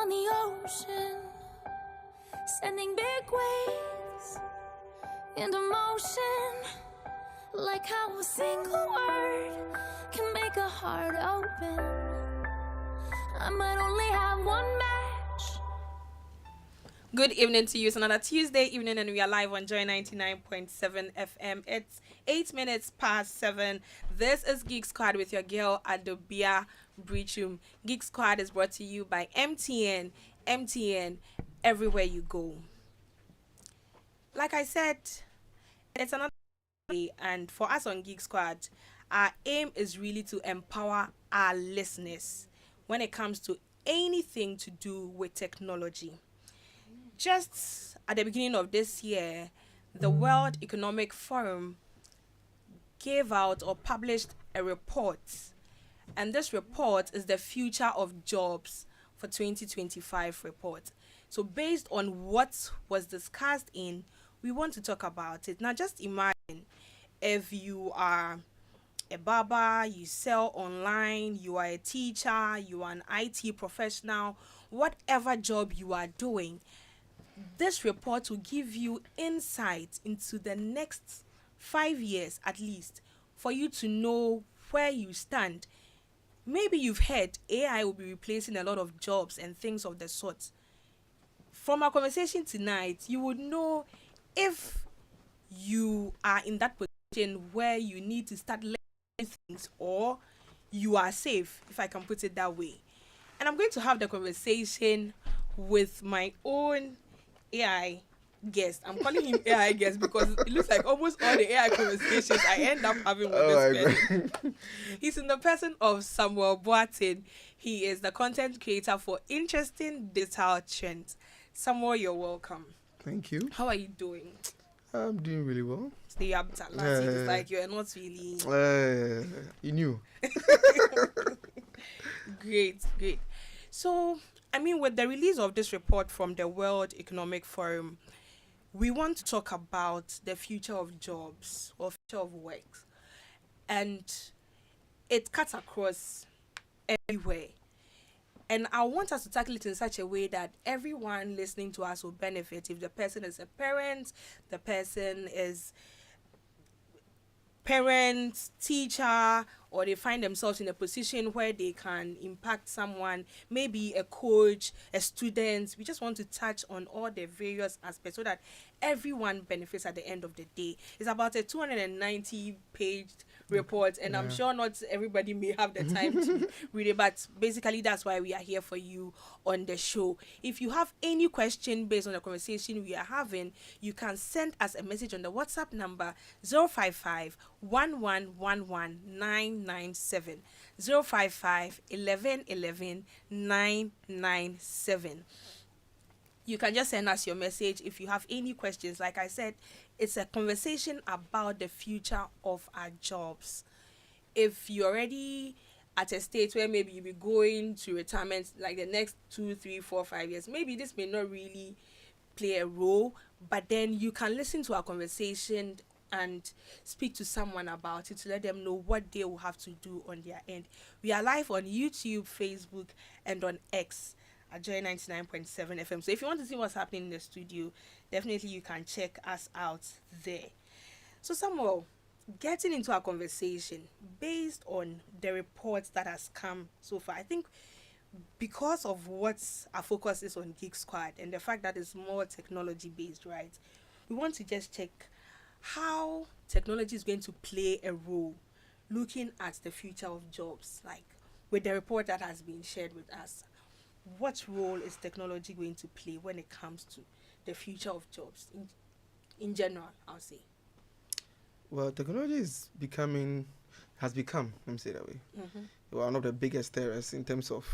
on the ocean, sending big waves into motion. Like how a single word can make a heart open. I might only have one match. Good evening to you. It's another Tuesday evening and we are live on Joy 99.7 FM. It's 8 minutes past 7. This is Geek Squad with your girl Adobea Biritwum. Geek Squad is brought to you by MTN. MTN, everywhere you go. Like I said, it's another day, and for us on Geek Squad, our aim is really to empower our listeners when it comes to anything to do with technology. Just at the beginning of this year, the World Economic Forum gave out or published a report, and this report is the Future of Jobs for 2025 report. So based on what was discussed in, we want to talk about it. Now just imagine if you are a barber, you sell online, you are a teacher, you are an IT professional, whatever job you are doing, this report will give you insight into the next 5 years at least for you to know where you stand. Maybe you've heard AI will be replacing a lot of jobs and things of the sort. From our conversation tonight, you would know if you are in that position where you need to start learning things or you are safe, if I can put it that way. And I'm going to have the conversation with my own AI guest. I'm calling him AI guest because it looks like almost all the AI conversations I end up having with this person. He's in the person of Samuel Boateng. He is the content creator for interesting digital trends. Samuel, you're welcome. Thank you. How are you doing? I'm doing really well. Stay up last week. It's like you're not really. You knew. Great. So, I mean, with the release of this report from the World Economic Forum, we want to talk about the future of jobs or future of work. And it cuts across everywhere. And I want us to tackle it in such a way that everyone listening to us will benefit. If the person is a parent, the person is parent, teacher, or they find themselves in a position where they can impact someone, maybe a coach, a student. We just want to touch on all the various aspects so that everyone benefits at the end of the day. It's about a 290-page report, and I'm sure not everybody may have the time to read it, but basically that's why we are here for you on the show. If you have any question based on the conversation we are having, you can send us a message on the WhatsApp number 055 1111 997 055 1111 997. You can just send us your message if you have any questions. Like I said, it's a conversation about the future of our jobs. If you're already at a state where maybe you'll be going to retirement like the next 2, 3, 4, 5 years, maybe this may not really play a role, but then you can listen to our conversation and speak to someone about it to let them know what they will have to do on their end. We are live on YouTube, Facebook, and on X at Joy 99.7 FM. So if you want to see what's happening in the studio, definitely you can check us out there. So Samuel, getting into our conversation based on the reports that has come so far, I think because of what our focus is on Geek Squad and the fact that it's more technology based, right? We want to just check how technology is going to play a role looking at the future of jobs, like with the report that has been shared with us. What role is technology going to play when it comes to the future of jobs in general, I'll say? Well, technology has become, let me say that way, one of the biggest terrors in terms of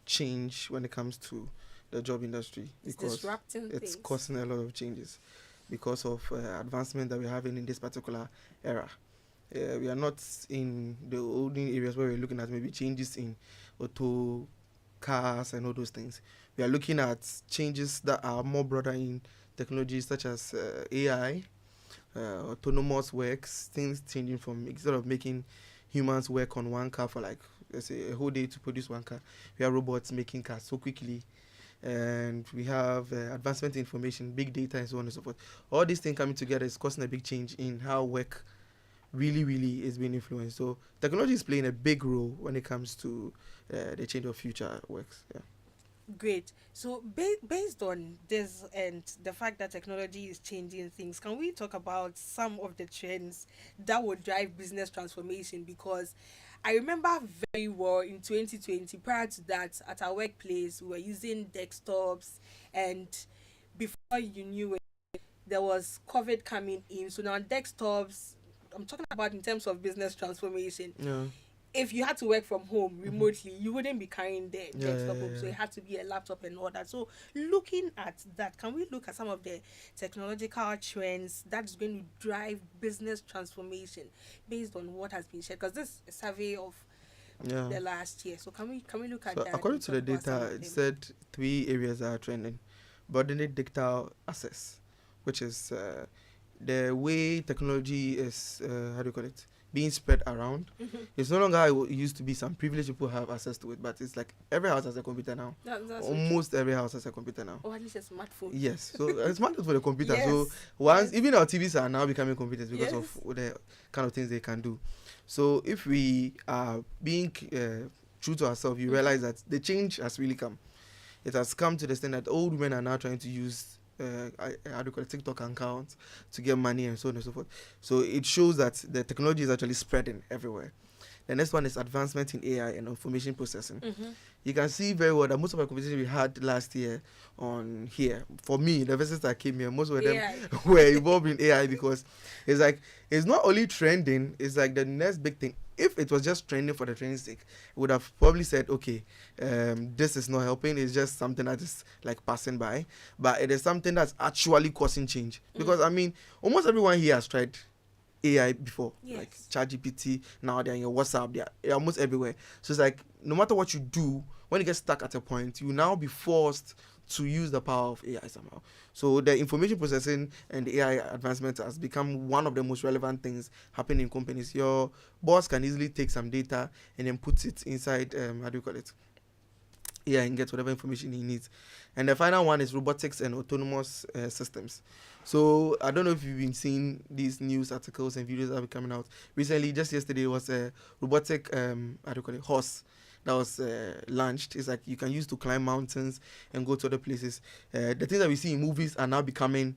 change when it comes to the job industry. Because it's disrupting it's things. Causing a lot of changes because of advancement that we're having in this particular era. We are not in the olden areas where we're looking at maybe changes in auto cars and all those things. We are looking at changes that are more broader in technologies such as AI, autonomous works, things changing from instead of making humans work on one car for like, let's say, a whole day to produce one car, we have robots making cars so quickly and we have advancement in information, big data, and so on and so forth. All these things coming together is causing a big change in how work really is being influenced. So technology is playing a big role when it comes to the change of future works. Yeah. Great. So based on this and the fact that technology is changing things, can we talk about some of the trends that will drive business transformation? Because I remember very well in 2020, prior to that, at our workplace, we were using desktops, and before you knew it, there was COVID coming in. So now desktops, I'm talking about in terms of business transformation. Yeah. If you had to work from home remotely, you wouldn't be carrying the Yeah, desktop yeah, home, so yeah. it had to be a laptop and all that. So looking at that, can we look at some of the technological trends that's going to drive business transformation based on what has been shared? Because this is a survey of Yeah. the last year. So can we look at So that? according and to the talk about some data, of it them? said 3 areas are trending. Broadening digital access, which is the way technology is, how do you call it, being spread around. It's no longer how it used to be. Some privileged people have access to it, but it's like every house has a computer now. That's so true. Almost every house has a computer now. Or at least a smartphone. Yes, so it's not just for the computer. So Yes. once Yes. even our TVs are now becoming computers because Yes. of the kind of things they can do. So if we are being true to ourselves, you realize that the change has really come. It has come to the extent that old women are now trying to use how do you call it, TikTok accounts to get money and so on and so forth. So it shows that the technology is actually spreading everywhere. The next one is advancement in AI and information processing. You can see very well that most of our conversations we had last year on here, for me, the visitors that came here, most of them AI. were involved in AI because it's like, it's not only trending, it's like the next big thing. If it was just trending for the trending sake, we would have probably said, okay, this is not helping, it's just something that is like passing by. But it is something that's actually causing change. Because, I mean, almost everyone here has tried AI before, like Yes. ChatGPT. Now they're in your WhatsApp, they're almost everywhere. So it's like no matter what you do, when you get stuck at a point, you now be forced to use the power of AI somehow. So the information processing and the AI advancement has become one of the most relevant things happening in companies. Your boss can easily take some data and then put it inside how do you call it? AI, and get whatever information he needs. And the final one is robotics and autonomous systems. So I don't know if you've been seeing these news articles and videos that have been coming out recently. Just yesterday was a robotic how do you call it, horse that was launched. It's like you can use to climb mountains and go to other places. The things that we see in movies are now becoming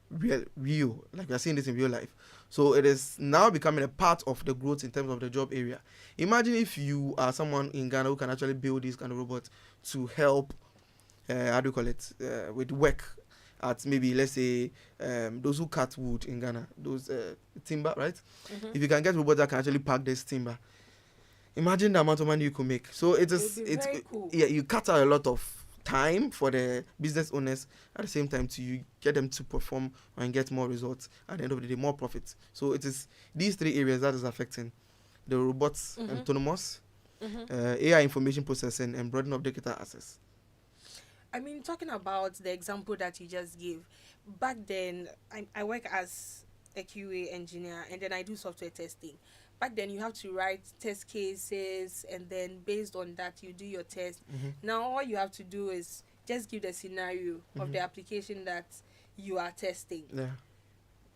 real. Like we are seeing this in real life. So it is now becoming a part of the growth in terms of the job area. Imagine if you are someone in Ghana who can actually build these kind of robots to help, how do you call it, with work at maybe, let's say, those who cut wood in Ghana, those timber, right? If you can get robots that can actually pack this timber, imagine the amount of money you could make. So it is, It would be very cool. yeah, you cut out a lot of time for the business owners, at the same time to you get them to perform and get more results, at the end of the day more profits. So it is these 3 areas that is affecting the robots, autonomous, AI information processing, and broadening of digital access. I mean, talking about the example that you just gave, back then, I work as a QA engineer and then I do software testing. Back then, you have to write test cases and then based on that, you do your test. Now, all you have to do is just give the scenario of the application that you are testing. Yeah.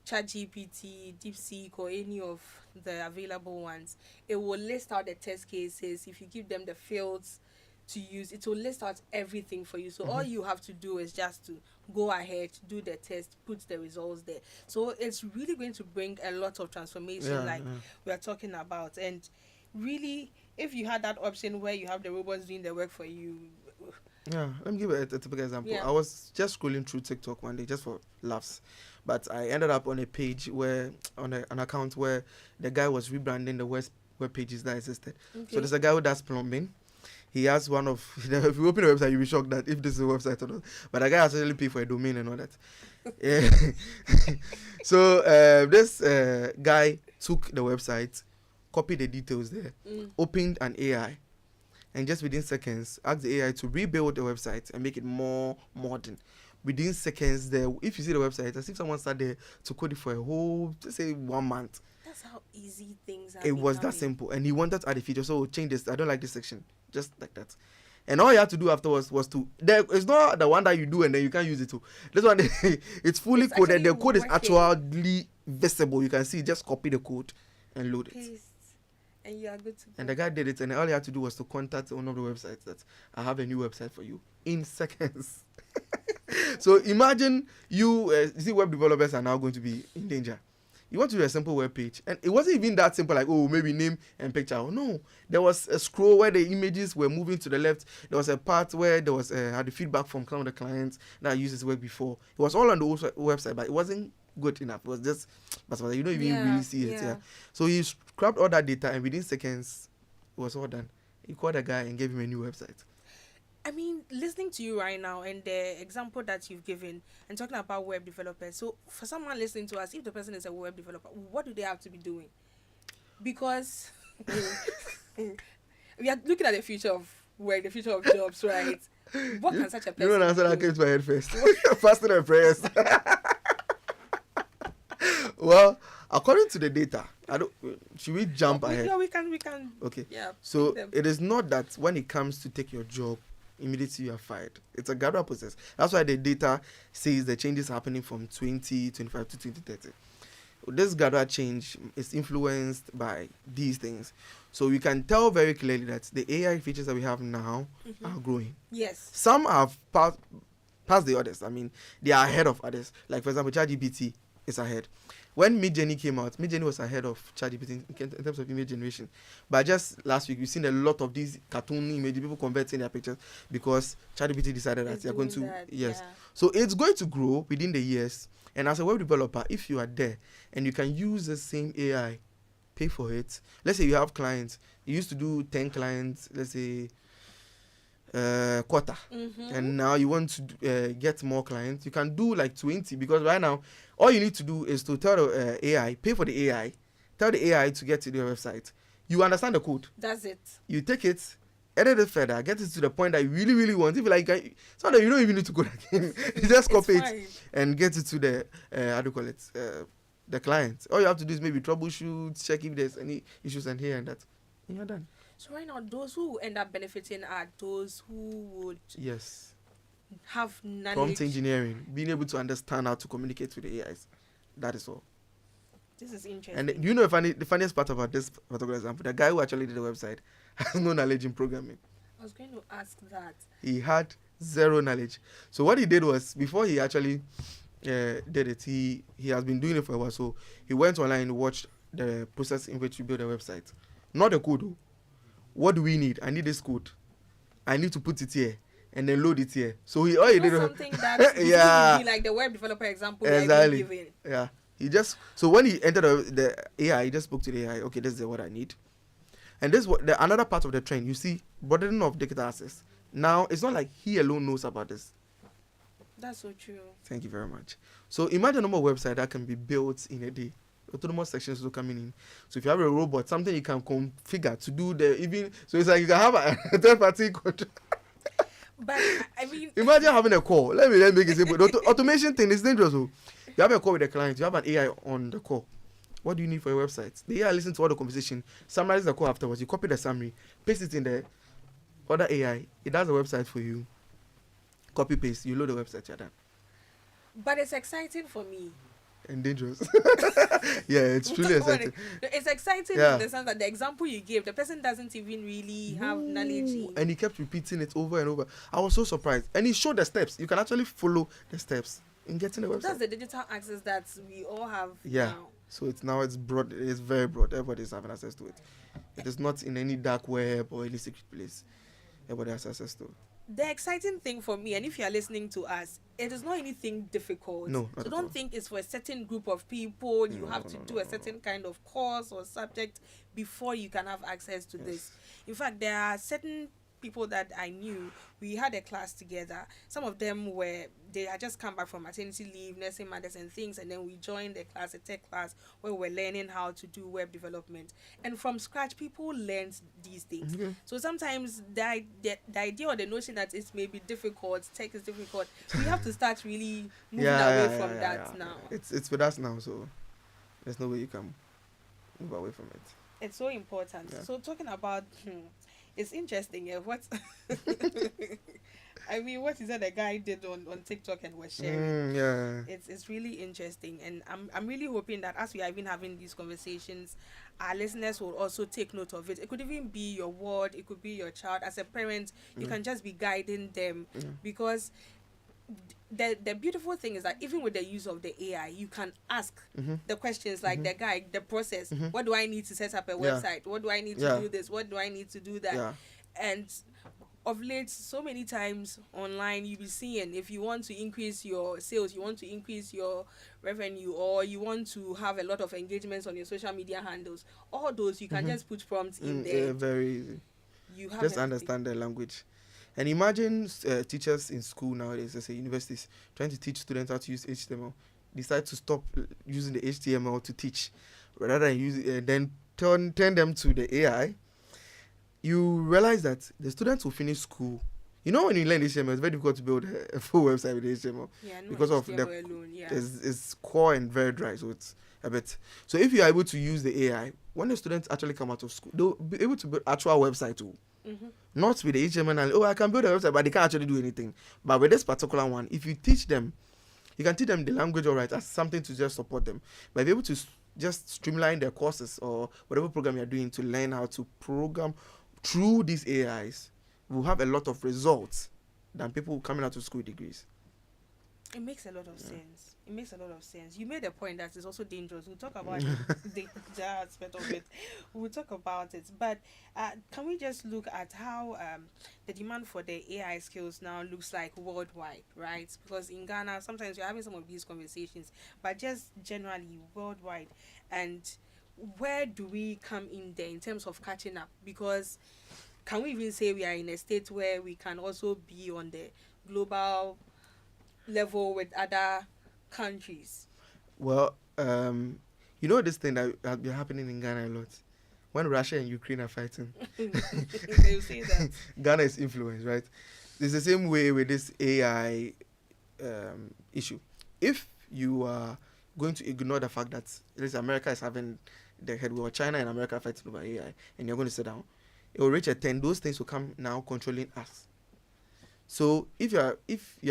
ChatGPT, DeepSeek, or any of the available ones. It will list out the test cases. If you give them the fields to use, it will list out everything for you. So all you have to do is just to go ahead, do the test, put the results there. So it's really going to bring a lot of transformation, we are talking about. And really, if you had that option where you have the robots doing the work for you. Yeah, let me give a typical example. Yeah. I was just scrolling through TikTok one day just for laughs, but I ended up on a page where, on an account where the guy was rebranding the web pages that existed. So there's a guy who does plumbing. He has one of, if you open the website, you'll be shocked that if this is a website or not. But the guy has actually paid for a domain and all that. Yeah. So this guy took the website, copied the details there, opened an AI, and just within seconds, asked the AI to rebuild the website and make it more modern. Within seconds, there, if you see the website, as if someone sat there to code it for a whole, let's say, 1 month. That's how easy things are. It was that simple, and he wanted to add a feature, so change this. I don't like this section, just like that. And all you have to do afterwards was to it's not the one that you do and then you can't use it to. This one it's fully coded. The code is actually visible. You can see, just copy the code and load it. Paste, and you are good to go. And the guy did it, and all you had to do was to contact one of the websites that I have a new website for you in seconds. So imagine you see, web developers are now going to be in danger. You want to do a simple web page, and it wasn't even that simple, like, oh, maybe name and picture. Oh, no, there was a scroll where the images were moving to the left. There was a part where there was had the feedback from some of the clients that used this work before. It was all on the website, but it wasn't good enough. It was just, but you don't even really see it. Yeah. So he scrapped all that data, and within seconds, it was all done. He called a guy and gave him a new website. I mean, listening to you right now and the example that you've given and talking about web developers. So for someone listening to us, if the person is a web developer, what do they have to be doing? Because we are looking at the future of work, the future of jobs, right? What can such a person You don't answer that do? came to my head first. Fasting and prayers. Well, according to the data, should we jump ahead? Yeah, we can. Okay. Yeah. So it is not that when it comes to take your job, immediately you are fired. It's a gradual process. That's why the data says the changes happening from 2025 to 2030. This gradual change is influenced by these things. So we can tell very clearly that the AI features that we have now are growing. Yes. Some have passed the others. I mean, they are ahead of others. Like, for example, ChatGPT is ahead. When Midjourney came out, Midjourney was ahead of ChatGPT in terms of image generation. But just last week, we've seen a lot of these cartoon images, people converting their pictures because ChatGPT decided that they're going to... Yes. Yeah. So it's going to grow within the years. And as a web developer, if you are there and you can use the same AI, pay for it. Let's say you have clients. You used to do 10 clients, let's say, quarter. And now you want to get more clients. You can do like 20, because right now, all you need to do is to tell the AI, pay for the AI, tell the AI to get to the website. You understand the code. That's it. You take it, edit it further, get it to the point that you really, really want. If you like, so that you don't even need to code again. You just copy it and get it to the, how do you call it, the client. All you have to do is maybe troubleshoot, check if there's any issues and here and that. And you're done. So right now, those who end up benefiting are those who would have knowledge. Prompt engineering, being able to understand how to communicate with the AIs. That is all. This is interesting. And you know the funniest part about this particular example, the guy who actually did the website has no knowledge in programming. I was going to ask that. He had zero knowledge. So what he did was, before he actually did it, he has been doing it for a while. So he went online and watched the process in which you build a website. Not the code. What do we need? I need this code. I need to put it here and then load it here. So he did something that would be like the web developer example. Exactly. Yeah. So when he entered the AI, he just spoke to the AI. Okay, this is what I need. And this is another part of the trend. You see, burden of data access. Now it's not like he alone knows about this. That's so true. Thank you very much. So imagine a normal website that can be built in a day. Autonomous sections will coming in. So if you have a robot, something you can configure to do so it's like you can have a third party control. But I mean, imagine having a call. Let me make it simple. The automation thing is dangerous. You have a call with a client. You have an AI on the call. What do you need for your website? The AI listens to all the conversation, summarizes the call afterwards. You copy the summary, paste it in the other AI. It does the website for you. Copy paste. You load the website. You're done. But it's exciting for me. And dangerous. Yeah, it's truly exciting. It's exciting in the sense that the example you gave, the person doesn't even really have knowledge. And he kept repeating it over and over. I was so surprised. And he showed the steps. You can actually follow the steps in getting the website. That's the digital access that we all have now. So it's broad. It's very broad. Everybody's having access to it. It is not in any dark web or any secret place. Everybody has access to it. The exciting thing for me, and if you are listening to us, it is not anything difficult. No, so don't think it's for a certain group of people. You have to do a certain kind of course or subject before you can have access to this. In fact, there are certain people that I knew. We had a class together. Some of them they had just come back from maternity leave, nursing mothers and things, and then we joined a tech class where we were learning how to do web development. And from scratch, people learned these things. So sometimes the idea or the notion that it may be difficult, tech is difficult, we have to start really moving away from that now. It's with us now, so there's no way you can move away from it. It's so important. So talking about It's interesting. Yeah, what I mean, what is that the guy did on TikTok and was sharing? Yeah. It's really interesting, and I'm really hoping that as we are even having these conversations, our listeners will also take note of it. It could even be your ward, it could be your child. As a parent, you can just be guiding them, because the beautiful thing is that even with the use of the AI, you can ask the questions like the guy, the process. What do I need to set up a website? What do I need to do this? What do I need to do that? Yeah. And of late, so many times online, you be seeing if you want to increase your sales, you want to increase your revenue, or you want to have a lot of engagements on your social media handles, all those you can just put prompts in there. Very easy. You have Just everything. understand the language. And imagine teachers in school nowadays, let's say universities, trying to teach students how to use HTML, decide to stop using the HTML to teach, rather than use it, then turn them to the AI. You realize that the students will finish school. You know, when you learn HTML, it's very difficult to build a full website with HTML. Yeah, no, because of HTML the alone, yeah. it's core and very dry, so it's a bit. So if you're able to use the AI, when the students actually come out of school, they'll be able to build actual website too. Not with the HTML and I can build a website, but they can't actually do anything. But with this particular one, if you teach them, you can teach them the language alright as something to just support them. But be able to just streamline their courses or whatever program you're doing to learn how to program through these AIs, we'll have a lot of results than people coming out of school with degrees. It makes a lot of sense. It makes a lot of sense. You made a point that it's also dangerous. We'll talk about the aspect of it. We'll talk about it. But can we just look at how the demand for the AI skills now looks like worldwide, right? Because in Ghana, sometimes we're having some of these conversations, but just generally worldwide. And where do we come in there in terms of catching up? Because can we even say we are in a state where we can also be on the global level with other countries? Well, you know this thing that has been happening in Ghana a lot. When Russia and Ukraine are fighting, They say that. Ghana is influenced, right? It's the same way with this AI issue. If you are going to ignore the fact that America is having the head war, China and America fighting over AI, and you're going to sit down, it will reach a 10. Those things will come now controlling us. So if you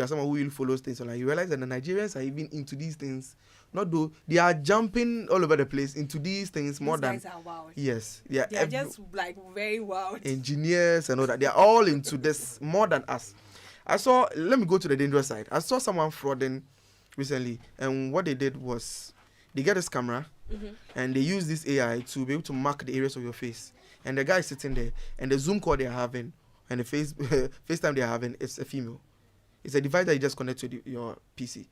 are someone who will follow things online, you realize that the Nigerians are even into these things. Not though they are jumping all over the place into these things more These than guys are wild. yes, They are just like very wild. engineers and all that. They are all into this more than us. Let me go to the dangerous side. I saw someone frauding recently, and what they did was they get this camera and they use this AI to be able to mark the areas of your face. And the guy is sitting there, and the Zoom call they are having and the FaceTime they are having, it's a female. It's a device that you just connect to your PC.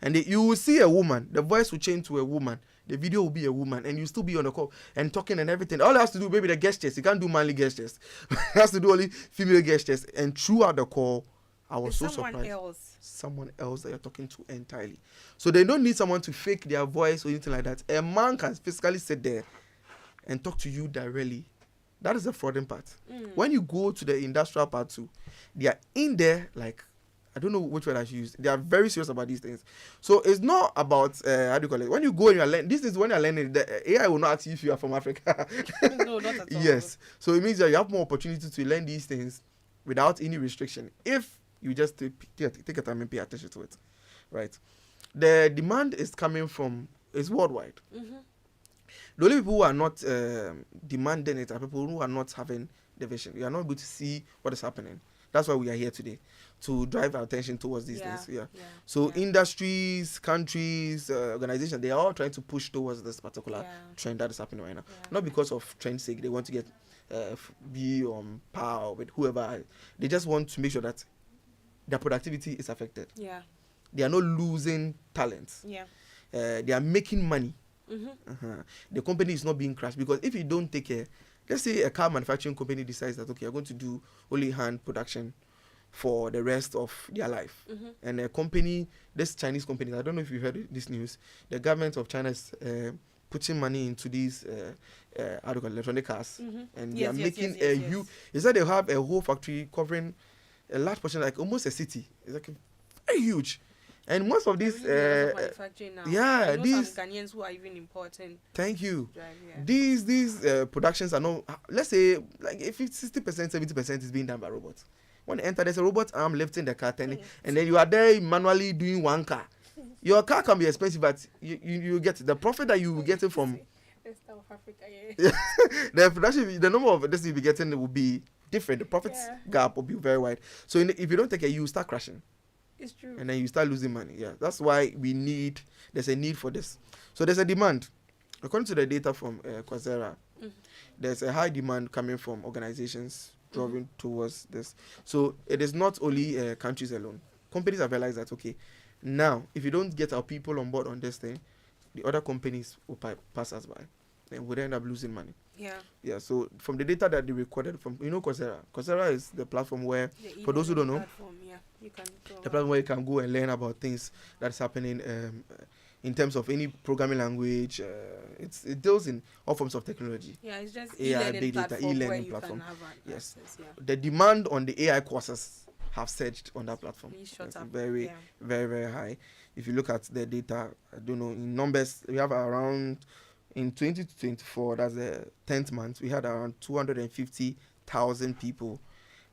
And you will see a woman. The voice will change to a woman. The video will be a woman. And you'll still be on the call and talking and everything. All it has to do, maybe the gestures. You can't do manly gestures. It has to do only female gestures. And throughout the call, I was so surprised. Someone else that you're talking to entirely. So they don't need someone to fake their voice or anything like that. A man can physically sit there and talk to you directly. That is the frauding part. When you go to the industrial part too, they are in there like, I don't know which word I should use. They are very serious about these things. So it's not about, how do you call it? When you go and you're learning, this is when you're learning, the AI will not ask you if you are from Africa. No, not at all. Yes. So it means that you have more opportunity to learn these things without any restriction. If you just take your time and pay attention to it. Right? The demand is coming from, it's worldwide. The only people who are not demanding it are people who are not having the vision. You are not able to see what is happening. That's why we are here today, to drive our attention towards these things. So industries, countries, organizations, they are all trying to push towards this particular trend that is happening right now. Not because of trend's sake. They want to get be on par with whoever. They just want to make sure that their productivity is affected. They are not losing talent. They are making money. The company is not being crashed, because if you don't take care, let's say a car manufacturing company decides that okay, you're going to do only hand production for the rest of their life, and a company, this Chinese company, I don't know if you heard this news, the government of China is putting money into these electronic cars, and they are making a huge. It's like they have a whole factory covering a large portion, like almost a city. It's like very huge. And most of They're these, really doing a lot of manufacturing now. yeah, I know these. some Ghanaians who are even importing Thank you. drive. Yeah. These productions are not. Let's say like if 60%, 70% is being done by robots. When you enter, there's a robot arm lifting the car, and then you are there manually doing one car. Your car can be expensive, but you get the profit that you will get it from. South Africa, yeah. The production, the number of this you'll be getting will be different. The profits gap will be very wide. So if you don't take it, you start crashing. It's true. And then you start losing money. Yeah, that's why there's a need for this. So there's a demand. According to the data from Coursera, there's a high demand coming from organizations drawing towards this. So it is not only countries alone. Companies have realized that, okay, now if you don't get our people on board on this thing, the other companies will pass us by. And we'll end up losing money. Yeah, so from the data that they recorded from, Coursera is the platform where, for those who don't know, you can the platform where you can go and learn about things that's happening in terms of any programming language. It deals in all forms of technology. Yeah, it's just AI, e-learning big data, platform e-learning where you platform. can have Yes. access, yeah. The demand on the AI courses have surged on that platform. Really shot It's up. very, very, very high. If you look at the data, I don't know, in numbers, we have around, in 2024, that's the 10th month, we had around 250,000 people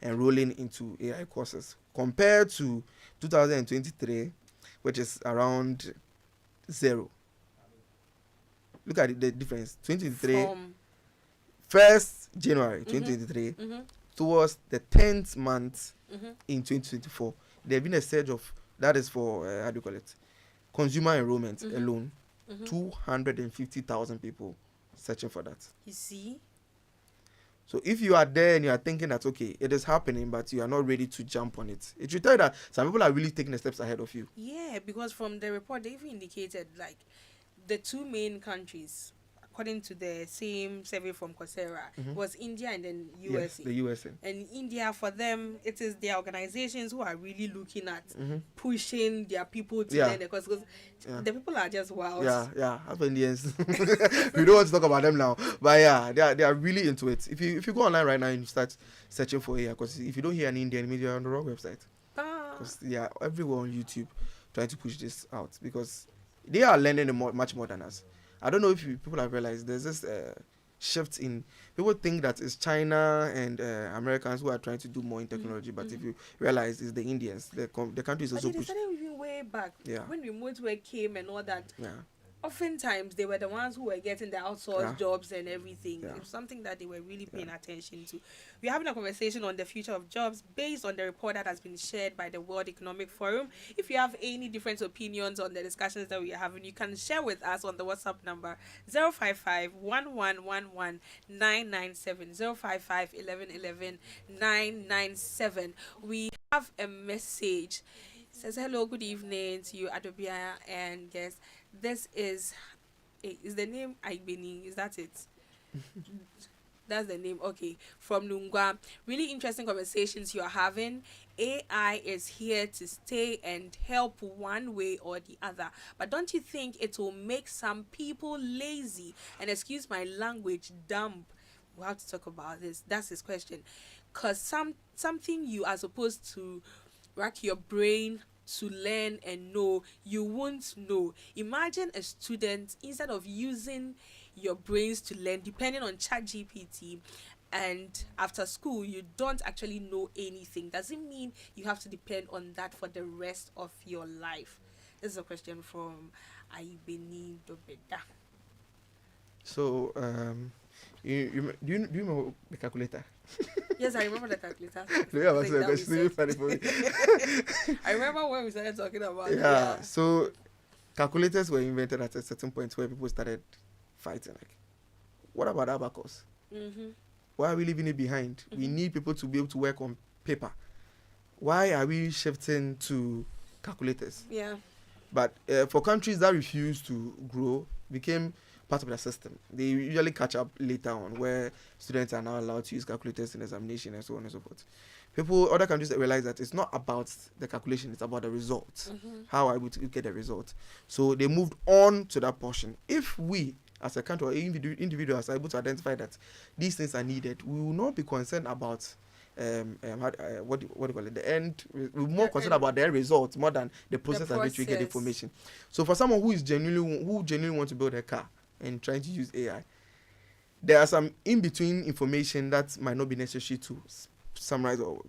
enrolling into AI courses compared to 2023, which is around 0. Look at the difference. 2023, 1st January 2023, towards the 10th month in 2024, there have been a surge of, that is for, how do you call it, consumer enrollment alone. 250,000 people searching for that. You see? So if you are there and you are thinking that, okay, it is happening, but you are not ready to jump on it, it should tell you that some people are really taking the steps ahead of you. Yeah, because from the report, they even indicated like the two main countries, according to the same survey from Coursera, was India and then USA. Yes, the USA. And India, for them, it is their organizations who are really looking at pushing their people to learn the course, because the people are just wild. Yeah, that's what Indians. We don't want to talk about them now, but yeah, they are really into it. If you go online right now and you start searching for AI, because if you don't hear an Indian media, you're on the wrong website. Because everywhere on YouTube trying to push this out, because they are learning much more than us. I don't know if people have realized there's this shift in, people think that it's China and Americans who are trying to do more in technology, but if you realize it's the Indians, the country is also pushing. They pushing. started even way back when remote work came and all that. Oftentimes they were the ones who were getting the outsourced jobs and everything. It was something that they were really paying attention to. We're having a conversation on the future of jobs based on the report that has been shared by the World Economic Forum. If you have any different opinions on the discussions that we are having, you can share with us on the WhatsApp number 055-1111-997, 055-1111-997. We have a message. It says, hello, good evening to you, Adobea, and guess this is the name Aibeni, is that it? That's the name. Okay, from Lungwa. Really interesting conversations you're having. AI is here to stay and help one way or the other, but don't you think it will make some people lazy and, excuse my language, dumb? We'll have to talk about this. That's his question. Because something you are supposed to rack your brain to learn and know, you won't know. Imagine a student, instead of using your brains to learn, depending on ChatGPT, and after school you don't actually know anything. Does it mean you have to depend on that for the rest of your life? This is a question from Aibeni Dobeda. So do you remember the calculator? Yes, I remember the calculator. It's really funny for me. I remember when we started talking about it. So calculators were invented at a certain point where people started fighting. Like, what about abacus? Why are we leaving it behind? We need people to be able to work on paper. Why are we shifting to calculators? But for countries that refuse to grow, became part of the system. They usually catch up later on, where students are now allowed to use calculators in examination and so on and so forth. Other countries that realize that it's not about the calculation, it's about the results. How are we to get the result? So they moved on to that portion. If we, as a country or individuals, are able to identify that these things are needed, we will not be concerned about what do you call it? The end. We're more concerned about the end result more than the process at which we get information. So for someone who genuinely wants to build a car and trying to use AI, there are some in between information that might not be necessary to summarize or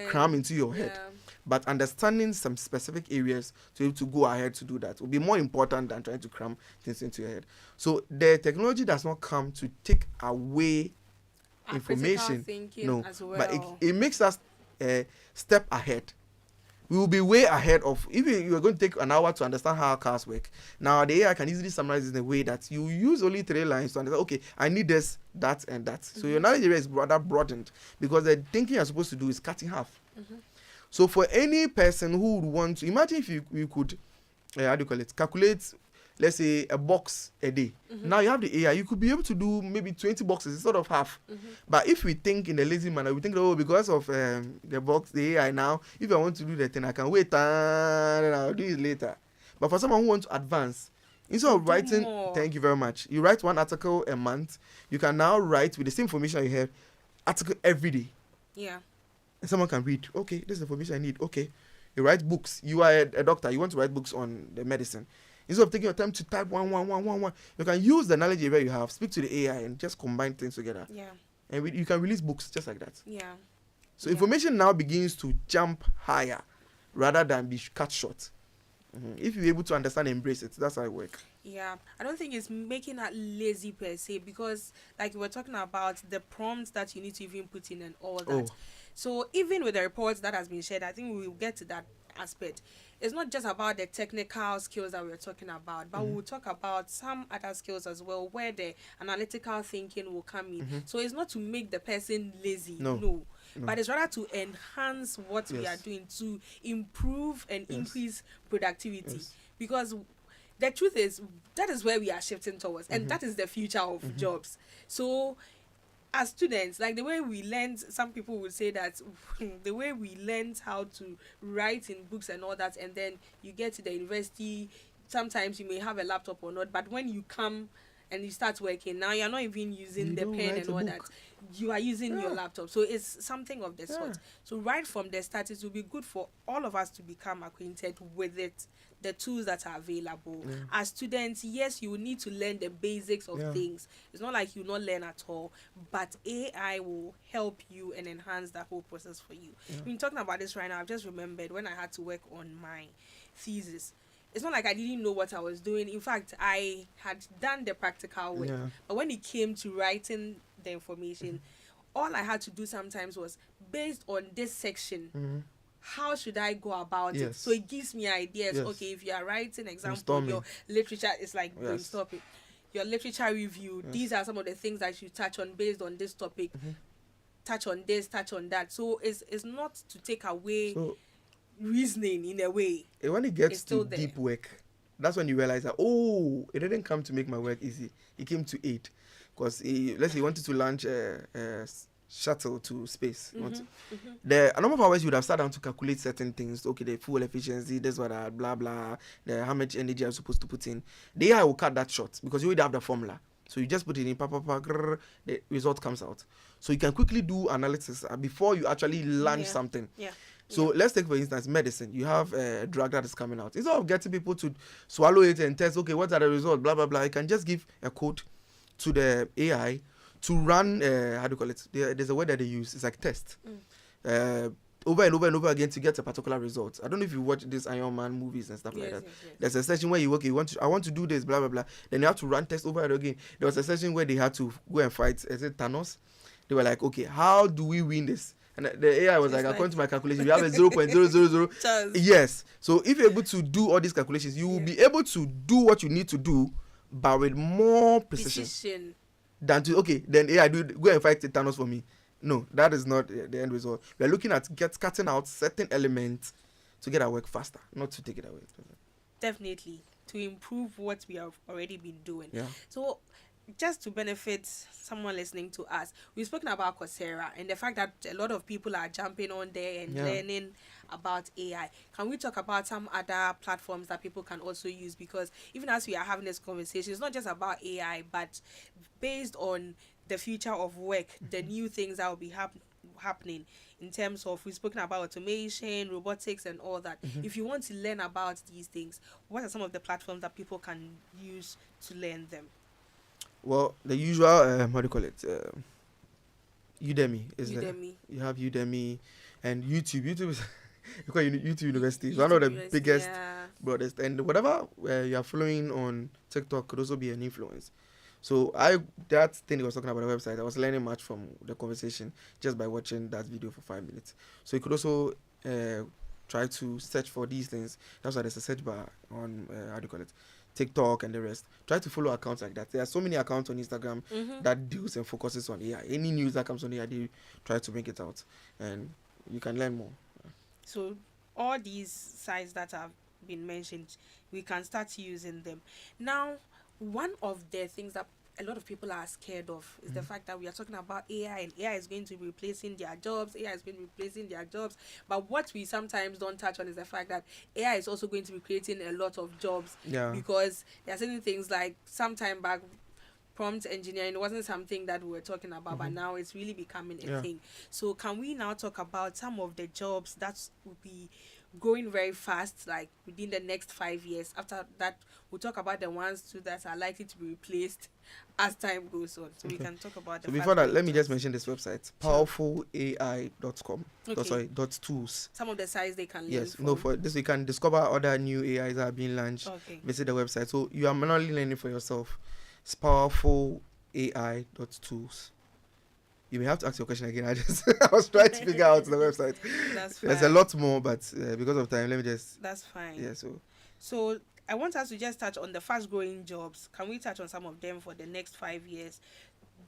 cram into your head. But understanding some specific areas to be able to go ahead to do that will be more important than trying to cram things into your head. So the technology does not come to take away information, no, as well. But it makes us step ahead. We will be way ahead of, even you're going to take an hour to understand how cars work. Now the AI can easily summarize in a way that you use only 3 lines to understand, okay, I need this, that, and that. So your knowledge area is rather broadened because the thinking you're supposed to do is cut in half. So for any person who would want to, imagine if you could, calculate, let's say, a box a day. Now you have the AI, you could be able to do maybe 20 boxes instead of half. But if we think in a lazy manner, we think, oh, because of the AI now, if I want to do the thing, I can wait and I'll do it later. But for someone who wants to advance, instead of writing, thank you very much, you write 1 article a month, you can now write with the same information you have, article every day. Yeah. And someone can read, okay, this is the information I need. Okay, you write books. You are a doctor. You want to write books on the medicine. Instead of taking your time to type one, you can use the knowledge area you have, speak to the AI, and just combine things together. Yeah. And you can release books just like that. Yeah. So information now begins to jump higher rather than be cut short. If you're able to understand and embrace it, that's how it works. Yeah, I don't think it's making that lazy per se, because like we were talking about the prompts that you need to even put in and all that. So even with the reports that has been shared, I think we will get to that aspect. It's not just about the technical skills that we're talking about, but we'll talk about some other skills as well, where the analytical thinking will come in. So it's not to make the person lazy, no. But it's rather to enhance what we are doing, to improve and increase productivity. Because the truth is, that is where we are shifting towards, and that is the future of jobs. So as students, like the way we learned, some people would say that the way we learned how to write in books and all that, and then you get to the university, sometimes you may have a laptop or not, but when you come and you start working, now you're not even using the pen and all that. You are using your laptop. So it's something of the sort. So right from the start, it will be good for all of us to become acquainted with it, the tools that are available. As students, yes, you will need to learn the basics of things. It's not like you not learn at all, but AI will help you and enhance that whole process for you. We're talking about this right now. I've just remembered when I had to work on my thesis. It's not like I didn't know what I was doing. In fact, I had done the practical work. But when it came to writing the information, all I had to do sometimes was, based on this section, how should I go about it? So it gives me ideas. Okay, if you are writing, example, your literature is like brainstorming. Your literature review, these are some of the things that you touch on based on this topic. Touch on this, touch on that. So it's not to take away reasoning in a way. When it gets to deep work, that's when you realize that, it didn't come to make my work easy. It came to aid. Because let's say you wanted to launch a shuttle to space. The number of hours you would have sat down to calculate certain things. Okay, the fuel efficiency, this, what, blah, blah, how much energy I'm supposed to put in. The AI will cut that short because you already have the formula. So you just put it in, the result comes out. So you can quickly do analysis before you actually launch something. So let's take, for instance, medicine. You have a drug that is coming out. Instead of getting people to swallow it and test, okay, what are the results, blah, blah, blah, you can just give a code to the AI to run, there's a word that they use, it's like test. Over and over and over again to get a particular result. I don't know if you watch these Iron Man movies and stuff like that. There's a session where I want to do this, blah, blah, blah. Then you have to run tests over and again. There was a session where they had to go and fight, is it Thanos? They were like, okay, how do we win this? And the AI was like, according to my calculation, we have a 0.000. Yes. So if you're able to do all these calculations, you will be able to do what you need to do, but with more precision. Than to, okay, then AI, go and fight Thanos for me. No, that is not the end result. We're looking at cutting out certain elements to get our work faster, not to take it away. Definitely. To improve what we have already been doing. So just to benefit someone listening to us, we've spoken about Coursera and the fact that a lot of people are jumping on there and learning about AI. Can we talk about some other platforms that people can also use? Because even as we are having this conversation, it's not just about AI, but based on the future of work, the new things that will be happening in terms of, we've spoken about automation, robotics, and all that. If you want to learn about these things, what are some of the platforms that people can use to learn them? Well, the usual, what do you call it? Udemy is there. Udemy. You have Udemy and YouTube. YouTube is because YouTube University is one of the biggest brothers. And whatever you are following on TikTok could also be an influence. So that thing I was talking about the website, I was learning much from the conversation just by watching that video for 5 minutes. So you could also try to search for these things. That's why there's a search bar on how do you call it? TikTok and the rest. Try to follow accounts like that. There are so many accounts on Instagram that deals and focuses on AI. Any news that comes on AI, they try to bring it out, and you can learn more. So all these sites that have been mentioned, we can start using them. Now, one of the things that a lot of people are scared of is the fact that we are talking about AI, and AI is going to be replacing their jobs. AI is going to be replacing their jobs. But what we sometimes don't touch on is the fact that AI is also going to be creating a lot of jobs. Yeah. Because there are certain things like sometime back, prompt engineering wasn't something that we were talking about, but now it's really becoming a thing. So can we now talk about some of the jobs that will be growing very fast, like within the next 5 years? After that, we'll talk about the ones too that are likely to be replaced as time goes on. So we can talk about the. So before that, let me just mention this website, powerfulai.com. Okay. .tools. Some of the sites they can learn. Yes, from. no, for this you can discover other new AIs that are being launched. Okay. Visit the website. So you are manually learning for yourself. It's powerfulai.tools. You may have to ask your question again. I was trying to figure out the website. That's fine. There's a lot more, but because of time, let me just. That's fine. Yeah. So I want us to just touch on the fast-growing jobs. Can we touch on some of them for the next 5 years?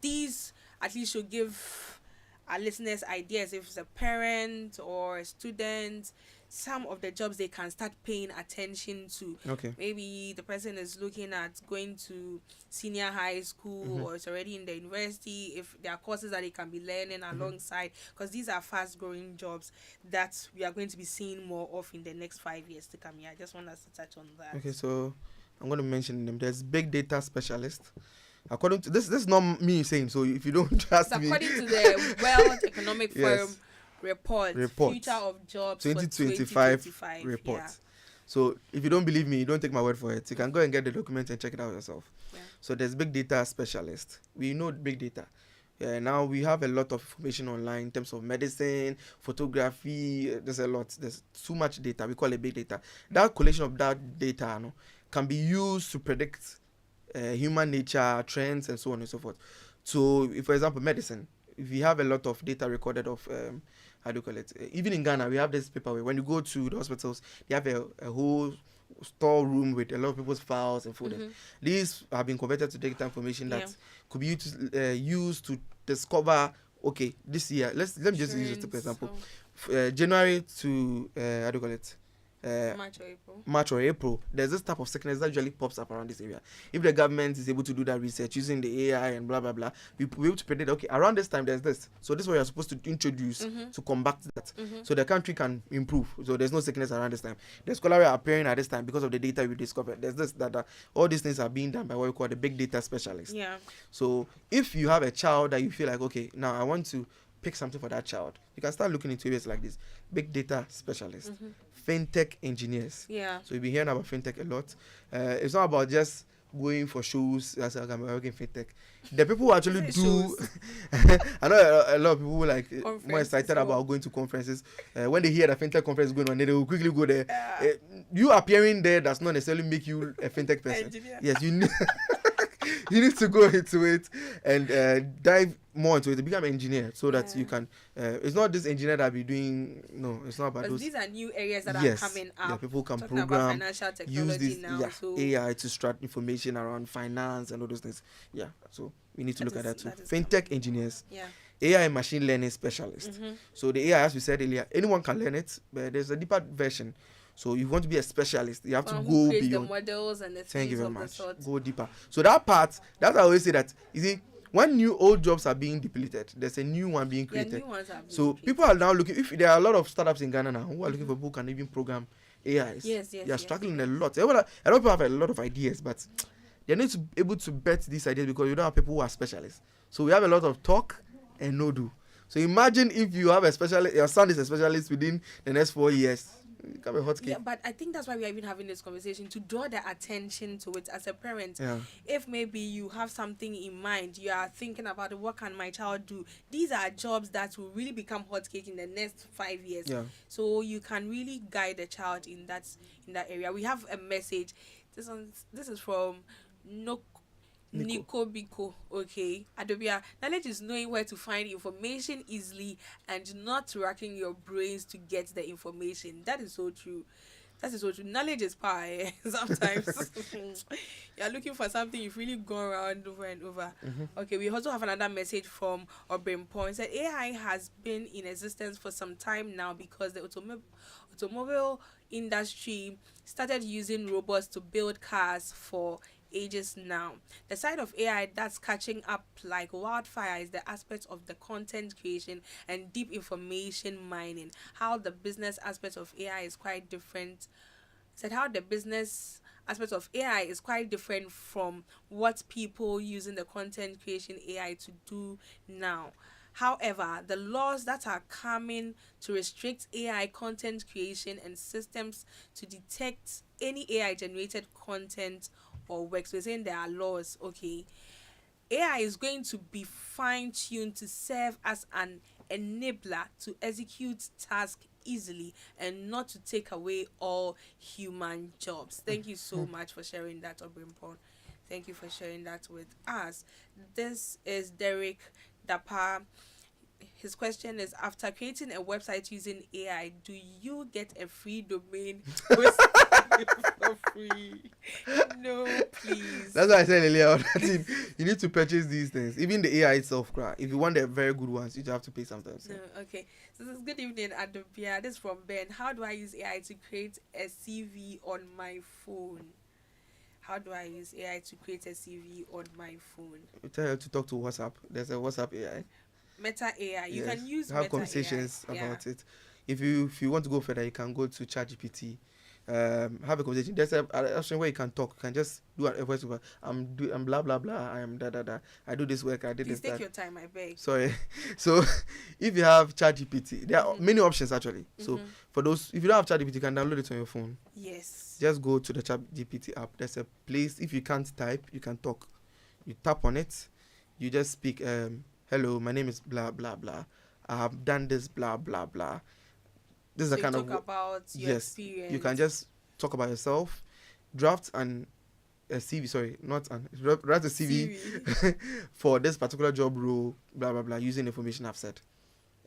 These at least should give our listeners ideas, if it's a parent or a student, some of the jobs they can start paying attention to. Okay. Maybe the person is looking at going to senior high school or is already in the university, if there are courses that they can be learning alongside, because these are fast-growing jobs that we are going to be seeing more of in the next 5 years to come. Yeah, I just want us to touch on that. Okay, so I'm going to mention them. There's big data specialist. According to this is not me saying, so if you don't trust me. According to the World Economic Forum report, Future of Jobs 2025 for 2025 report. Yeah. So if you don't believe me, don't take my word for it. You can go and get the document and check it out yourself. Yeah. So there's big data specialist. We know big data. Yeah, now we have a lot of information online in terms of medicine, photography. There's a lot. There's too much data. We call it big data. That collation of that data can be used to predict human nature, trends, and so on and so forth. So, if, for example, medicine, if we have a lot of data recorded of, how do you call it? Even in Ghana, we have this paper where when you go to the hospitals, they have a whole storeroom with a lot of people's files and folders. These have been converted to data information that could be used to discover, okay, this year, let me just use it for example. January to, how do you call it? March or April, there's this type of sickness that usually pops up around this area. If the government is able to do that research using the AI and blah blah blah, we'll be able to predict, okay, around this time there's this, so this is what you're supposed to introduce to combat that, so the country can improve. So there's no sickness around this time. There's cholera appearing at this time because of the data we discovered. There's this, that. All these things are being done by what we call the big data specialist. Yeah. So if you have a child that you feel like, okay, now I want to pick something for that child, you can start looking into areas like this: big data specialist, fintech engineers. Yeah. So you've been hearing about fintech a lot. It's not about just going for shows as I'm working fintech. The people who actually do. I know a lot of people like more excited about going to conferences. When they hear the fintech conference is going on, they will quickly go there. You appearing there does not necessarily make you a fintech person. Engineer. Yes, you need. You need to go into it and dive more into it to become an engineer, so that you can. It's not this engineer that be doing. No, it's not about those. These are new areas that are coming up. Yeah, people can Talking about program, financial use technology this now, so AI to extract information around finance and all those things. Yeah, so we need to look at that too. that is Fintech engineers. Yeah. AI and machine learning specialist. So the AI, as we said earlier, anyone can learn it, but there's a deeper version. So if you want to be a specialist, you have to go beyond. The models and the Thank you very of the much. sorts. Go deeper. So that part, that's why I always say that, you see, when new old jobs are being depleted, there's a new one being created. New ones are being so created. people are now looking, if there are a lot of startups in Ghana now who are looking for people who can even program AIs. Yes. They are struggling a lot. A lot of people have a lot of ideas, but they need to be able to bet these ideas because you don't have people who are specialists. So we have a lot of talk and no do. So imagine if you have a specialist, your son is a specialist within the next 4 years. You can be hot cake. Yeah, but I think that's why we are even having this conversation, to draw the attention to it as a parent. Yeah. If maybe you have something in mind, you are thinking about what can my child do. These are jobs that will really become hot cake in the next 5 years. Yeah. So you can really guide the child in that area. We have a message. This is from Nico Biko. Okay, Adobea, knowledge is knowing where to find information easily and not racking your brains to get the information. That is so true. That is so true. Knowledge is power. Sometimes you're looking for something, you've really gone around over and over. Okay, we also have another message from Obrim Point. Said AI has been in existence for some time now because the automobile industry started using robots to build cars for ages now. The side of AI that's catching up like wildfire is the aspect of the content creation and deep information mining. How the business aspect of AI is quite different. Said how the business aspect of AI is quite different from what people using the content creation AI to do now. However, the laws that are coming to restrict AI content creation and systems to detect any AI generated content or works, we're saying there are laws. Okay, AI is going to be fine-tuned to serve as an enabler to execute tasks easily and not to take away all human jobs. Thank you so much for sharing that, Obrimpon. Thank you for sharing that with us. This is Derek Dapa. His question is, after creating a website using AI, do you get a free domain for free? No, please. That's why I said earlier that you need to purchase these things. Even the AI itself, if you want the very good ones, you just have to pay sometimes. No, okay. So this is good evening, Adobea. This is from Ben. How do I use AI to create a CV on my phone? How do I use AI to create a CV on my phone? You tell her to talk to WhatsApp. There's a WhatsApp AI. Meta AI. You can use have Meta conversations AI. about it. If you want to go further, you can go to ChatGPT. Have a conversation. There's an option where you can talk. You can just do a voice over. I'm blah blah blah. I am da da da. I do this work. I did Please this. take that. your time, I beg. Sorry. So if you have ChatGPT, there are many options actually. So for those, if you don't have ChatGPT, you can download it on your phone. Yes. Just go to the ChatGPT app. There's a place. If you can't type, you can talk. You tap on it. You just speak. Hello, my name is blah blah blah. I have done this blah blah blah. This is So the kind you of talk about your experience. You can just talk about yourself, draft a CV. Sorry, not write a CV for this particular job role. Blah blah blah. Using the information I've said,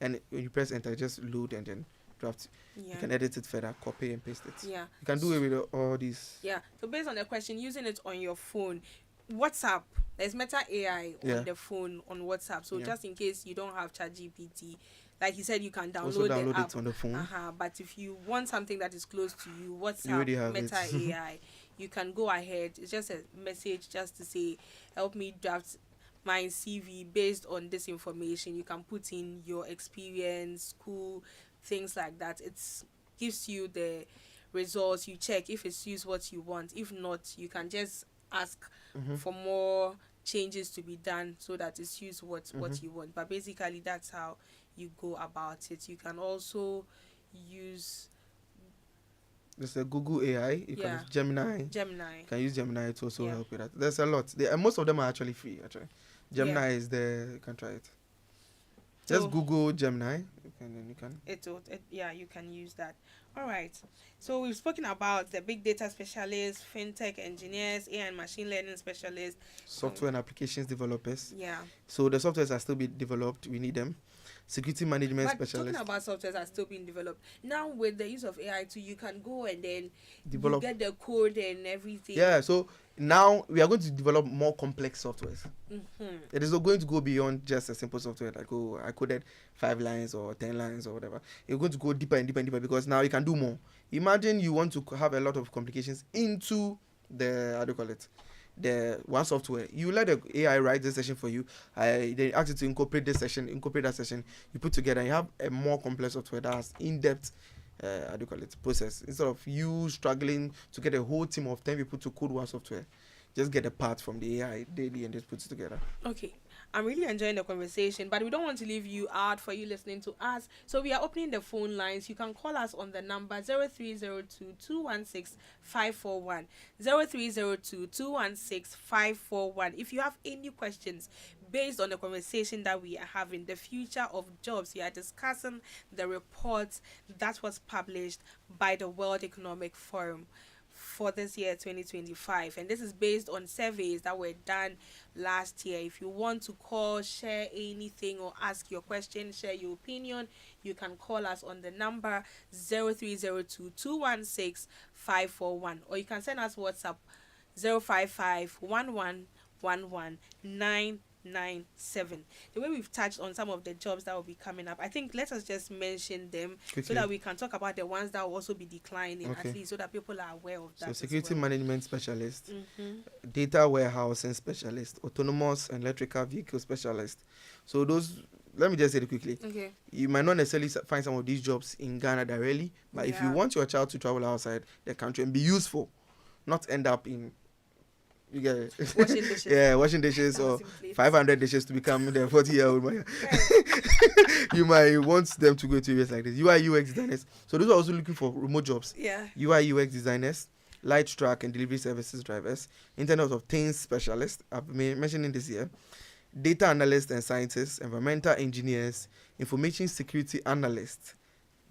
and when you press enter, just load and then draft. Yeah. You can edit it further, copy and paste it. Yeah. You can do it with all these. Yeah. So based on the question, using it on your phone, WhatsApp, there's Meta AI on the phone on WhatsApp. So just in case you don't have ChatGPT, like you said, you can download the app it on the phone. But if you want something that is close to you, WhatsApp, Meta AI, you can go ahead. It's just a message just to say, help me draft my CV based on this information. You can put in your experience, school, things like that. It gives you the results. You check if it suits what you want. If not, you can just ask for more changes to be done so that it suits what you want. But basically, that's how you go about it. You can also use there's a Google AI. You can use Gemini. You can use Gemini to also help with that. There's a lot. Most of them are actually free. Actually, Gemini is there. You can try it. Just Google Gemini. You can. You can use that. All right. So we've spoken about the big data specialists, fintech engineers, AI and machine learning specialists, software and applications developers. Yeah. So the softwares are still being developed. We need them. Security management specialists. Talking about softwares are still being developed. Now with the use of AI too, you can go and then you get the code and everything. Yeah. So now we are going to develop more complex softwares. It is not going to go beyond just a simple software like, I coded 5 lines or 10 lines or whatever. You're going to go deeper and deeper and deeper because now you can do more. Imagine you want to have a lot of complications into the one software. You let the AI write this session for you. They ask you to incorporate this session, incorporate that session. You put together and you have a more complex software that has in-depth process. Instead of you struggling to get a whole team of 10 people to code one software, just get a part from the AI daily and just put it together. Okay. I'm really enjoying the conversation, but we don't want to leave you out for you listening to us. So we are opening the phone lines. You can call us on the number 0302 216 541. 0302 216 541. If you have any questions based on the conversation that we are having, the future of jobs, we are discussing the report that was published by the World Economic Forum for this year 2025, and this is based on surveys that were done last year. If you want to call, share anything, or ask your question, share your opinion, you can call us on the number 0302 216 541, or you can send us WhatsApp 055 997. The way we've touched on some of the jobs that will be coming up, I think let us just mention them quickly, so that we can talk about the ones that will also be declining, at least, so that people are aware of that. So security management specialist, data warehousing specialist, autonomous and electrical vehicle specialist. So those, let me just say it quickly. Okay. You might not necessarily find some of these jobs in Ghana directly, but if you want your child to travel outside the country and be useful, not end up in, you get it. Washing dishes. Yeah, washing dishes or 500 dishes to become the 40-year-old man. You might want them to go to areas like this. UI UX designers. So those are also looking for remote jobs. Yeah. UI UX designers, light truck and delivery services drivers, Internet of Things specialists. I've been mentioning this here. Data analysts and scientists, environmental engineers, information security analysts,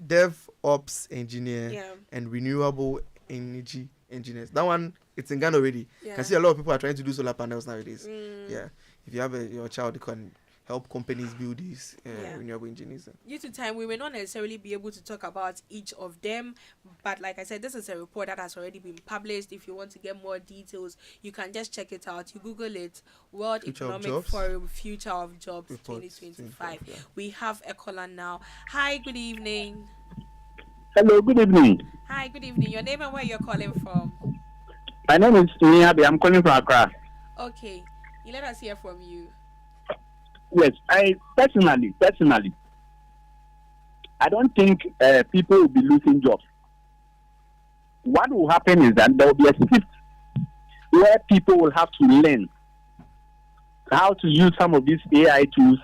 DevOps engineer, and renewable energy engineers. That one, it's in Ghana already. You can see a lot of people are trying to do solar panels nowadays. Yeah. If you have your child, you can help companies build these renewable engineers. Due to time, we may not necessarily be able to talk about each of them, but like I said, this is a report that has already been published. If you want to get more details, you can just check it out. You Google it, World Economic Forum Future of Jobs 2025. We have a caller now. Hi, good evening. Hello, good evening. Hi, good evening. Your name and where you're calling from? My name is Niabi. I'm calling from Accra. Okay. You let us hear from you. Yes, I personally, I don't think people will be losing jobs. What will happen is that there will be a shift where people will have to learn how to use some of these AI tools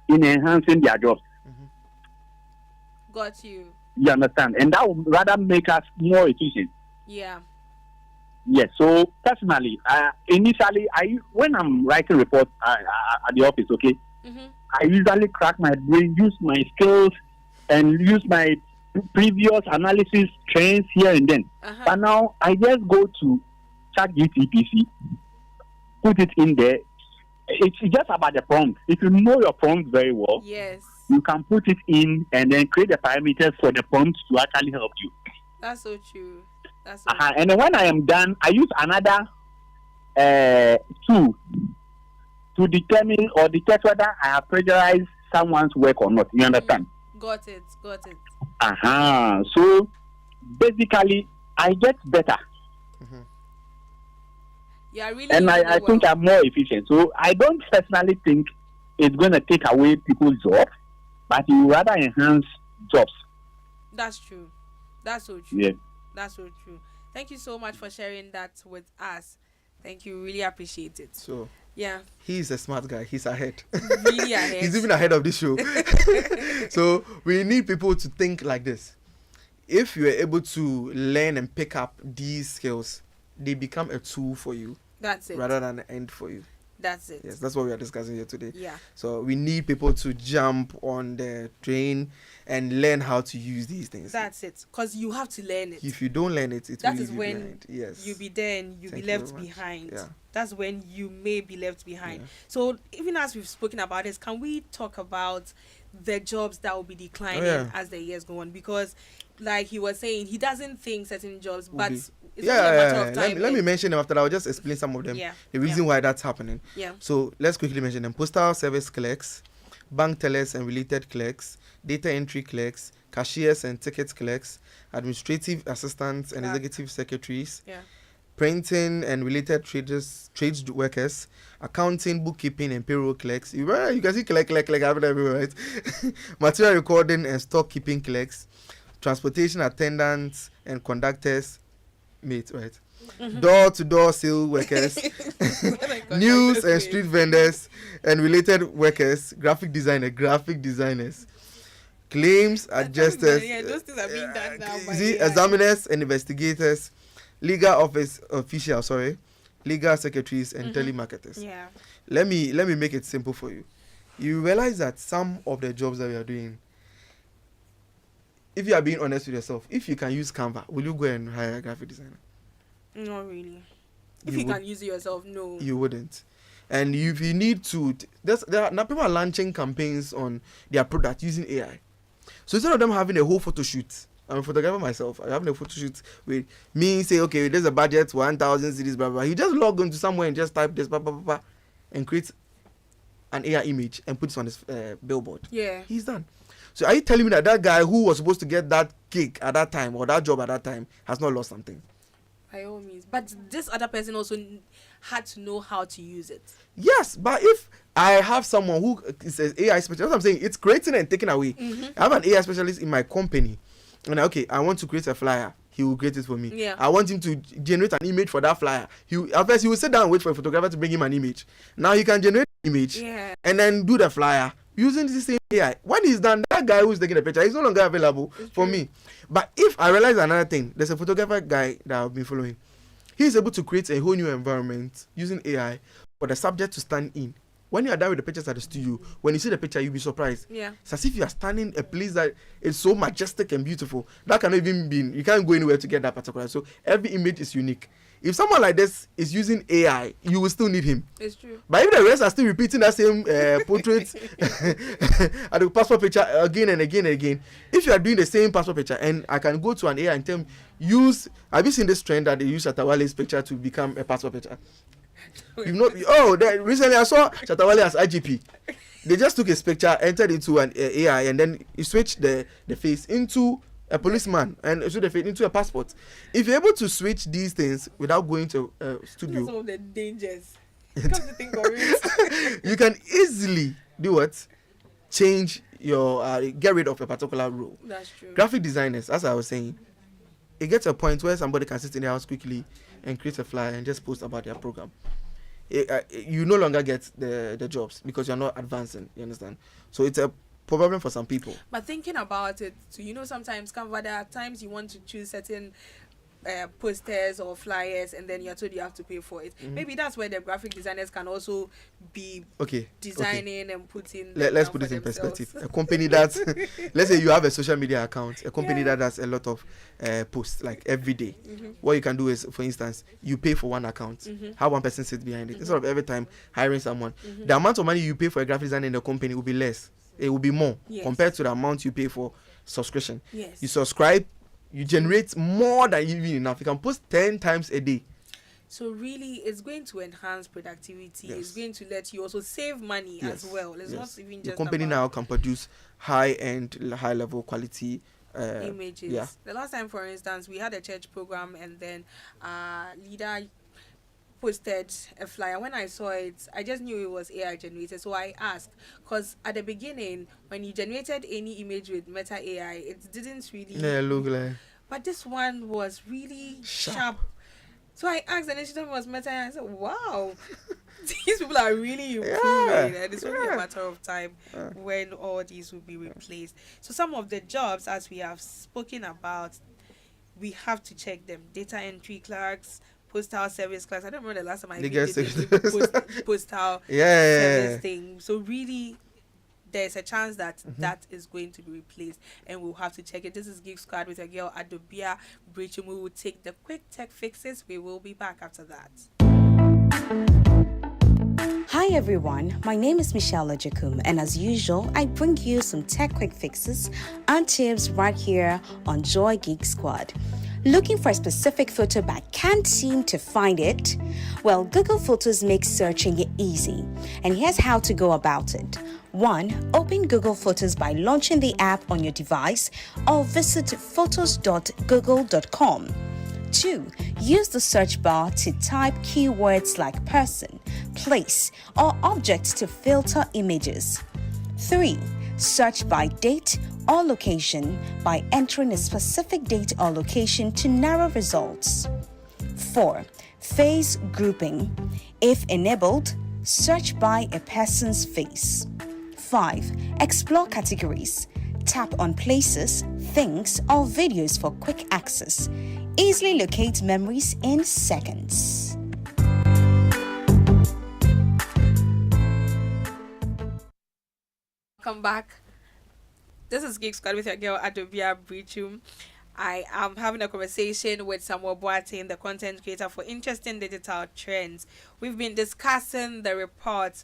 in enhancing their jobs. Got you. You understand? And that will rather make us more efficient. Yeah. Yes. So personally, initially, when I'm writing reports at the office, okay, I usually crack my brain, use my skills, and use my previous analysis trends here and then. But now I just go to ChatGPT, put it in there. It's just about the prompt. If you know your prompt very well, yes, you can put it in and then create the parameters for the prompt to actually help you. That's so true. That's so true. And then when I am done, I use another tool to determine or detect whether I have plagiarized someone's work or not. You understand? Got it. So basically, I get better. Yeah, really. And I think I'm more efficient. So I don't personally think it's going to take away people's jobs, but it will rather enhance jobs. That's true. That's so true. Yeah. That's so true. Thank you so much for sharing that with us. Thank you. Really appreciate it. So, yeah. He's a smart guy. He's ahead. Really ahead. He's even ahead of this show. So, we need people to think like this. If you are able to learn and pick up these skills, they become a tool for you. That's it. Rather than an end for you. That's it. Yes, that's what we are discussing here today. Yeah. So we need people to jump on the train and learn how to use these things. That's it. Because you have to learn it. If you don't learn it, it will be behind. Yes. You'll be there and you'll be left behind. Yeah. That's when you may be left behind. Yeah. So even as we've spoken about this, can we talk about the jobs that will be declining as the years go on? Because like he was saying, he doesn't think certain jobs, but it's only a matter of time. Let me mention them after. I'll just explain some of them. Yeah. The reason why that's happening. Yeah. So let's quickly mention them. Postal service clerks, bank tellers and related clerks, data entry clerks, cashiers and ticket clerks, administrative assistants and executive secretaries, printing and related trades workers, accounting, bookkeeping and payroll clerks. You can see clerk everywhere, right? Material recording and stock keeping clerks, transportation attendants and conductors, right? door-to-door sale workers, news and street vendors, and related workers, graphic designers, claims adjusters, those things are being done now by examiners and investigators, legal office officials, legal secretaries, and telemarketers. Yeah. Let me make it simple for you. You realize that some of the jobs that we are doing, if you are being honest with yourself, if you can use Canva, will you go and hire a graphic designer? Not really. If you can use it yourself, no. You wouldn't. And if you need to, now people are launching campaigns on their product using AI. So instead of them having a whole photo shoot, I'm a photographer myself, I'm having a photo shoot with me, say, okay, there's a budget, 1,000 CDs, blah, blah, blah. You just log into somewhere and just type this, blah, blah, blah, blah, and create an AI image and put it on his billboard. Yeah. He's done. So are you telling me that guy who was supposed to get that gig at that time or that job at that time has not lost something? By all means. But this other person also had to know how to use it. Yes, but if I have someone who is an AI specialist, that's what I'm saying, it's creating and taking away. I have an AI specialist in my company, and okay, I want to create a flyer. He will create it for me. Yeah. I want him to generate an image for that flyer. At first, he will sit down and wait for a photographer to bring him an image. Now he can generate an image and then do the flyer using the same AI. When he's done, that guy who's taking the picture, he's no longer available for me. But if I realize another thing, there's a photographer guy that I've been following. He's able to create a whole new environment using AI for the subject to stand in. When you are done with the pictures at the studio, when you see the picture, you'll be surprised. Yeah. It's as if you are standing a place that is so majestic and beautiful. That cannot even be, you can't go anywhere to get that particular. So every image is unique. If someone like this is using AI, you will still need him. It's true. But if the rest are still repeating that same portrait at the passport picture again and again and again, if you are doing the same passport picture and I can go to an AI and tell him, have you seen this trend that they use Shatawale's picture to become a passport picture? Recently I saw Shatawale as IGP. They just took his picture, entered into an AI, and then you switched the face into a policeman and switch the face into a passport. If you're able to switch these things without going to a studio, some of the dangers. Come to think of it. You can easily do what? Change your get rid of a particular role. That's true. Graphic designers, as I was saying, it gets a point where somebody can sit in their house quickly and create a flyer and just post about their program. You no longer get the jobs because you're not advancing. You understand? So it's a problem for some people. But thinking about it, so sometimes Canva, there are times you want to choose certain posters or flyers, and then you're told you have to pay for it. Maybe that's where the graphic designers can also be designing and putting. Let's put it in perspective. A company that, let's say you have a social media account, a company that does a lot of posts like every day. What you can do is, for instance, you pay for one account, have one person sit behind it. Instead of every time hiring someone, the amount of money you pay for a graphic designer in the company will be less. It will be more compared to the amount you pay for subscription. Yes. You subscribe, you generate more than even enough. You can post 10 times a day. So really, it's going to enhance productivity. It's going to let you also save money as well. It's not even just the company now can produce high-end, high-level quality images. Yeah. The last time, for instance, we had a church program, and then leader posted a flyer. When I saw it, I just knew it was AI generated. So I asked, because at the beginning, when you generated any image with Meta AI, it didn't really look like. But this one was really sharp. So I asked, and then she told me it was Meta AI. I said, wow, these people are really improving, and it's only a matter of time when all these will be replaced. So some of the jobs, as we have spoken about, we have to check them. Data entry clerks, postal service clerks. I don't remember the last time I did the postal service thing. So really, there's a chance that that is going to be replaced, and we'll have to check it. This is Geek Squad with your girl Adobea Biritwum. We will take the quick tech fixes. We will be back after that. Hi everyone, my name is Michelle Ejekum, and as usual, I bring you some tech quick fixes and tips right here on Joy Geek Squad. Looking for a specific photo but can't seem to find it? Well, Google Photos makes searching easy, and here's how to go about it. 1. Open Google Photos by launching the app on your device or visit photos.google.com. 2. Use the search bar to type keywords like person, place, or object to filter images. 3. Search by date or location by entering a specific date or location to narrow results. 4. Face grouping. If enabled, search by a person's face. 5. Explore categories. Tap on places, things, or videos for quick access. Easily locate memories in seconds. Welcome back. This is Geek Squad with your girl Adobea Biritwum. I am having a conversation with Samuel Boateng, the content creator for Interesting Digital Trends. We've been discussing the report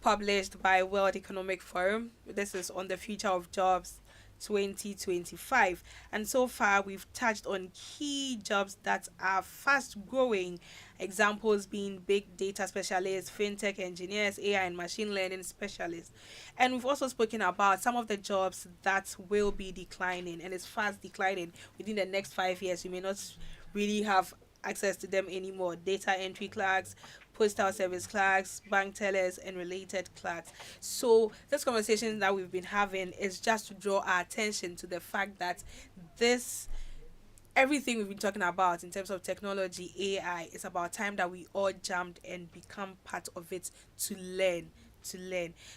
published by World Economic Forum. This is on the future of jobs 2025, and so far we've touched on key jobs that are fast growing, examples being big data specialists, fintech engineers, AI and machine learning specialists. And we've also spoken about some of the jobs that will be declining, and it's fast declining. Within the next 5 years, you may not really have access to them anymore. Data entry clerks, postal service clerks, bank tellers, and related clerks. So this conversation that we've been having is just to draw our attention to the fact that everything we've been talking about in terms of technology, AI, it's about time that we all jumped and become part of it to learn.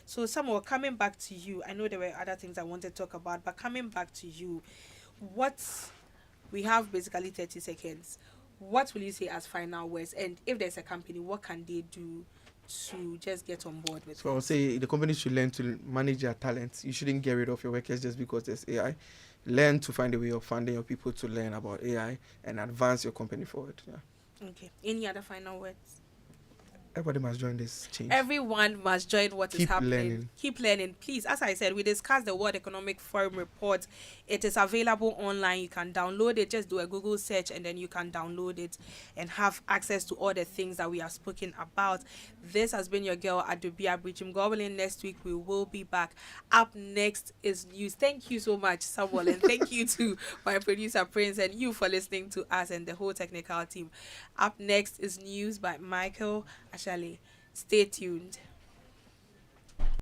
So Samuel, coming back to you, I know there were other things I wanted to talk about, but coming back to you, we have basically 30 seconds. What will you say as final words? And if there's a company, what can they do to just get on board with it? So I would say the company should learn to manage their talents. You shouldn't get rid of your workers just because there's AI. Learn to find a way of funding your people to learn about AI and advance your company forward. Yeah. Okay. Any other final words? Everybody must join this change. Everyone must join what is Keep happening. learning. Keep learning. Please, as I said, we discussed the World Economic Forum report. It is available online. You can download it. Just do a Google search and then you can download it and have access to all the things that we have spoken about. This has been your girl, Adobea Biritwum. God willing, next week we will be back. Up next is news. Thank you so much, Samuel, and thank you to my producer, Prince, and you for listening to us and the whole technical team. Up next is news by Michael Ashali. Stay tuned.